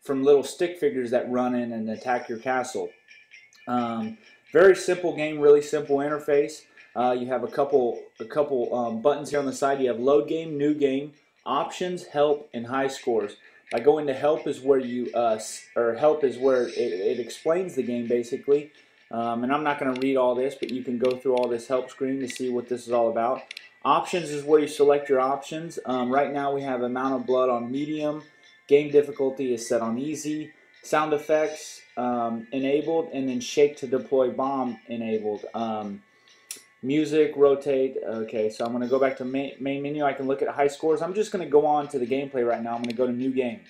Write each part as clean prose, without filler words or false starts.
from little stick figures that run in and attack your castle. Very simple game, really simple interface. You have a couple buttons here on the side. You have load game, new game, options, help, and high scores. By going to help is where you help is where it explains the game basically. And I'm not going to read all this, but you can go through all this help screen to see what this is all about. Options is where you select your options. Right now we have amount of blood on medium. Game difficulty is set on easy. Sound effects enabled, and then shake to deploy bomb enabled. Music, rotate. Okay, so I'm going to go back to main menu. I can look at high scores. I'm just going to go on to the gameplay right now. I'm going to go to new game.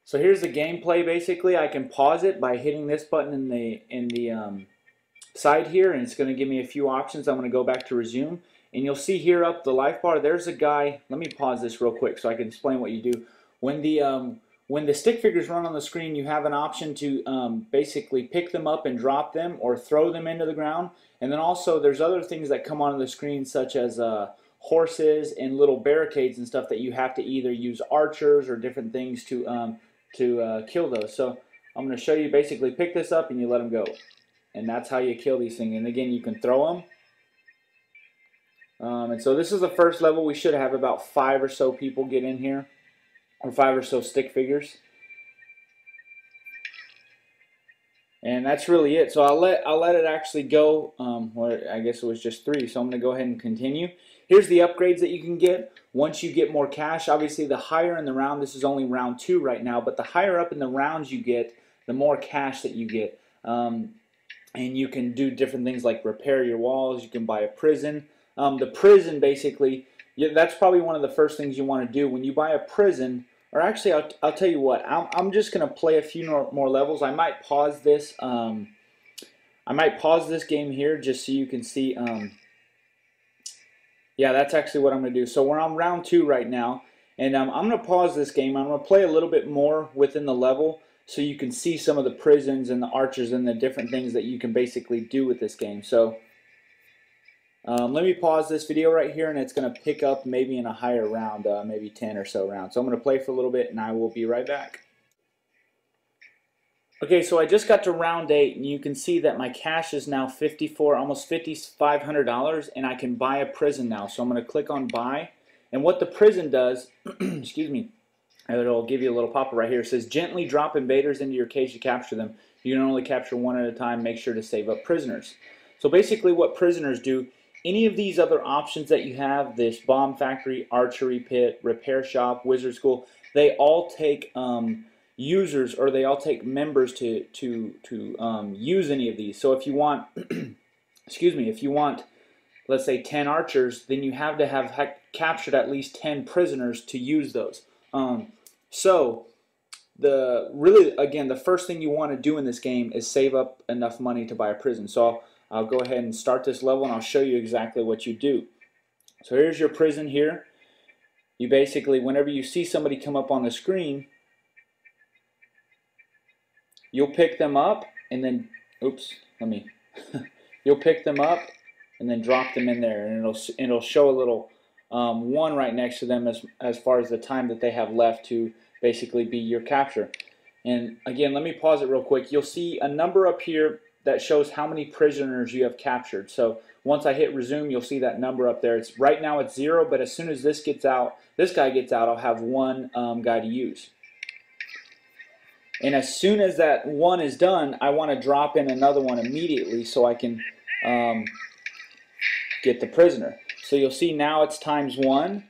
So here's the gameplay basically. I can pause it by hitting this button in the side here, and it's going to give me a few options. I'm going to go back to resume, and you'll see here up the life bar, there's a guy. Let me pause this real quick so I can explain what you do. When the stick figures run on the screen, you have an option to basically pick them up and drop them or throw them into the ground. And then also there's other things that come onto the screen, such as horses and little barricades and stuff that you have to either use archers or different things to kill those. So I'm going to show you. Basically pick this up and you let them go. And that's how you kill these things. And again, you can throw them. And so this is the first level. We should have about 5 or so people get in here, or 5 or so stick figures. And that's really it. So I'll let it actually go. Or I guess it was just 3. So I'm going to go ahead and continue. Here's the upgrades that you can get once you get more cash. Obviously, the higher in the round. This is only round 2 right now, but the higher up in the rounds you get, the more cash that you get. And you can do different things like repair your walls. You can buy a prison. The prison, basically, that's probably one of the first things you want to do when you buy a prison. Or actually, I'll tell you what. I'm just going to play a few more levels. I might pause this. I might pause this game here just so you can see. Yeah, that's actually what I'm going to do. So we're on round 2 right now, and I'm going to pause this game. I'm going to play a little bit more within the level, so you can see some of the prisons and the archers and the different things that you can basically do with this game. So let me pause this video right here, and it's going to pick up maybe in a higher round, maybe 10 or so rounds. So I'm going to play for a little bit, and I will be right back. Okay, so I just got to round 8, and you can see that my cash is now almost $5,500, and I can buy a prison now. So I'm going to click on buy, and what the prison does, excuse me, it'll give you a little pop-up right here. It says, gently drop invaders into your cage to capture them. You can only capture 1 at a time. Make sure to save up prisoners. So basically what prisoners do, any of these other options that you have, this bomb factory, archery pit, repair shop, wizard school, they all take users, or they all take members to use any of these. So if you want, excuse me, if you want, let's say 10 archers, then you have to have captured at least 10 prisoners to use those. So again, the first thing you want to do in this game is save up enough money to buy a prison. So I'll go ahead and start this level, and I'll show you exactly what you do. So here's your prison here. You basically, whenever you see somebody come up on the screen, you'll pick them up and then, oops, you'll pick them up and then drop them in there, and it'll show a little 1 right next to them as far as the time that they have left to basically be your capture. And again, let me pause it real quick. You'll see a number up here that shows how many prisoners you have captured. So once I hit resume, you'll see that number up there. Right now it's 0, but as soon as this guy gets out, I'll have 1 guy to use. And as soon as that 1 is done, I want to drop in another one immediately so I can get the prisoner. So you'll see now it's ×1,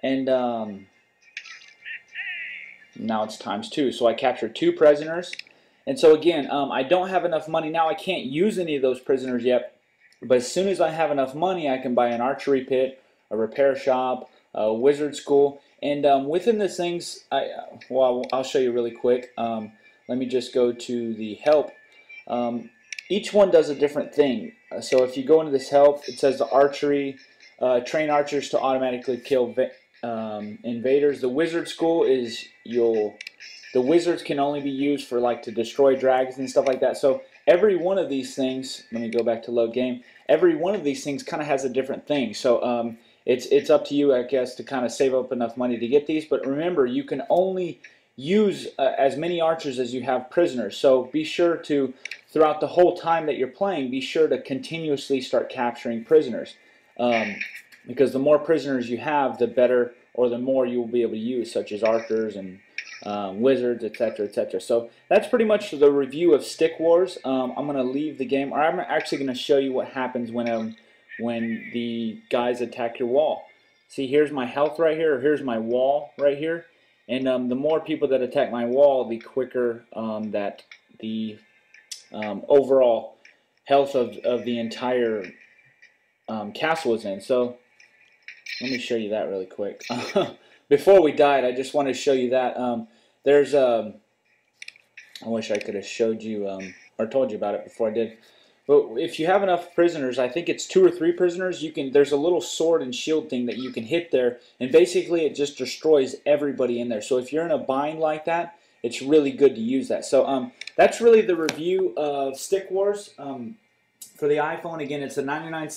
and now it's ×2. So I captured 2 prisoners. And so again, I don't have enough money now. I can't use any of those prisoners yet. But as soon as I have enough money, I can buy an archery pit, a repair shop, a wizard school. And within these things, I'll show you really quick. Let me just go to the help. Each one does a different thing. So if you go into this help, it says the archery, train archers to automatically kill invaders. The wizard school is the wizards can only be used for to destroy dragons and stuff like that. So every one of these things, let me go back to load game. Every one of these things kind of has a different thing. So it's up to you, I guess, to kind of save up enough money to get these. But remember, you can only use as many archers as you have prisoners. So be sure to, throughout the whole time that you're playing, be sure to continuously start capturing prisoners. Because the more prisoners you have, the better, or the more you will be able to use, such as archers and wizards, etc., etc. So that's pretty much the review of StickWars. I'm going to leave the game, or I'm actually going to show you what happens when the guys attack your wall. See, here's my health right here, or here's my wall right here, and the more people that attack my wall, the quicker that the overall health of the entire castle is in. So let me show you that really quick. Before we died, I just want to show you that there's I wish I could have showed you or told you about it before I did. But if you have enough prisoners, I think it's 2 or 3 prisoners, you can. There's a little sword and shield thing that you can hit there, and basically it just destroys everybody in there. So if you're in a bind like that, it's really good to use that. So that's really the review of StickWars for the iPhone. Again, it's a 99 cent.